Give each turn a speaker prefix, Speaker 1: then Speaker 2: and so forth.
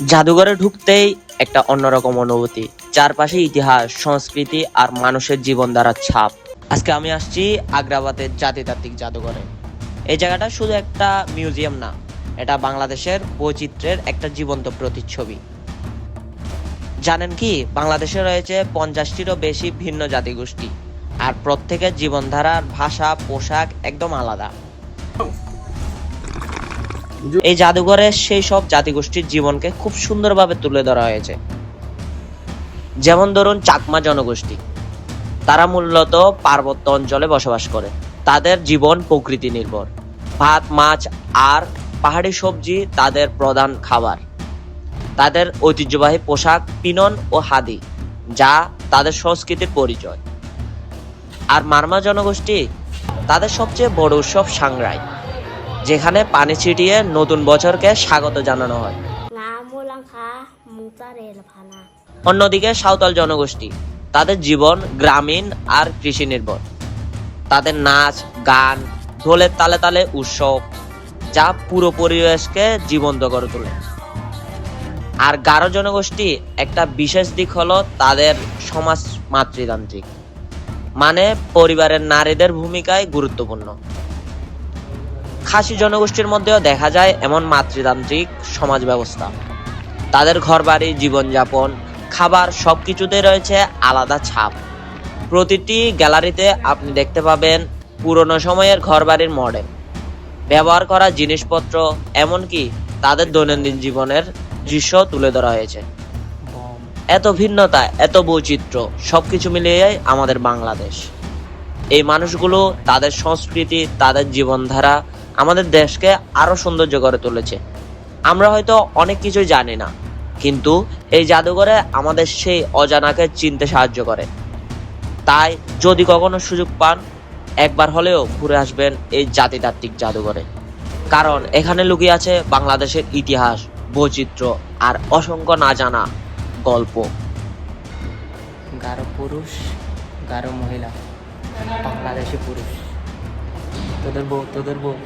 Speaker 1: জাদুঘরে ঢুকতেই একটা অন্যরকম অনুভূতি, চারপাশে ইতিহাস, সংস্কৃতি আর মানুষের জীবনধারার ছাপ। আজকে আমি আসছি আগ্রাবাদের জাতিতাত্ত্বিক জাদুঘরে। এই জায়গাটা শুধু একটা মিউজিয়াম না, এটা বাংলাদেশের বৈচিত্র্যের একটা জীবন্ত প্রতিচ্ছবি। জানেন কি, বাংলাদেশে রয়েছে 50টিরও বেশি ভিন্ন জাতিগোষ্ঠী, আর প্রত্যেকের জীবনধারার ভাষা, পোশাক একদম আলাদা। এই জাদুঘরে সেই সব জাতিগোষ্ঠীর জীবনকে খুব সুন্দরভাবে তুলে ধরা হয়েছে। যেমন ধরুন চাকমা জনগোষ্ঠী, তারা মূলত পার্বত্য অঞ্চলে বসবাস করে। তাদের জীবন প্রকৃতি নির্ভর, ভাত, মাছ আর পাহাড়ি সবজি তাদের প্রধান খাবার। তাদের ঐতিহ্যবাহী পোশাক পিনন ও হাদি, যা তাদের সংস্কৃতির পরিচয়। আর মারমা জনগোষ্ঠী, তাদের সবচেয়ে বড় উৎসব সাংগ্রাই, যেখানে পানি ছিটিয়ে নতুন বছরকে স্বাগত জানানো হয়। অন্যদিকে সাঁওতাল জনগোষ্ঠী, তাদের জীবন গ্রামীণ আর কৃষি নির্ভর। তাদের নাচ, গান, ঢোলের তালে তালে উৎসব, যা পুরো পরিবেশকে জীবন্ত করে তোলে। আর গারো জনগোষ্ঠী, একটা বিশেষ দিক হলো তাদের সমাজ মাতৃতান্ত্রিক, মানে পরিবারের নারীদের ভূমিকায় গুরুত্বপূর্ণ। খাসি জনগোষ্ঠীর মধ্যেও দেখা যায় এমন মাতৃতান্ত্রিক সমাজ ব্যবস্থা। তাদের ঘরবাড়ি, জীবনযাপন, খাবার সবকিছুতে রয়েছে আলাদা ছাপ। প্রতিটি গ্যালারিতে আপনি দেখতে পাবেন পুরনো সময়ের ঘরবাড়ির মডেল, ব্যবহার করা জিনিসপত্র, এমনকি তাদের দৈনন্দিন জীবনের দৃশ্য তুলে ধরা হয়েছে। এত ভিন্নতা, এত বৈচিত্র্য, সবকিছু মিলিয়ে আমাদের বাংলাদেশ। এই মানুষগুলো, তাদের সংস্কৃতি, তাদের জীবনধারা আমাদের দেশকে আরো সৌন্দর্য করে তুলেছে। আমরা হয়তো অনেক কিছুই জানি না, কিন্তু এই জাদুঘরে আমাদের সেই অজানাকে চিনতে সাহায্য করে। তাই যদি কখনো সুযোগ পান, একবার হলেও ঘুরে আসবেন এই জাতিতাত্ত্বিক জাদুঘরে, কারণ এখানে লুকিয়ে আছে বাংলাদেশের ইতিহাস, বৈচিত্র্য আর অসংখ্য না জানা গল্প।
Speaker 2: গারো পুরুষ, গারো মহিলা, বাংলাদেশি পুরুষ, তোদের বউ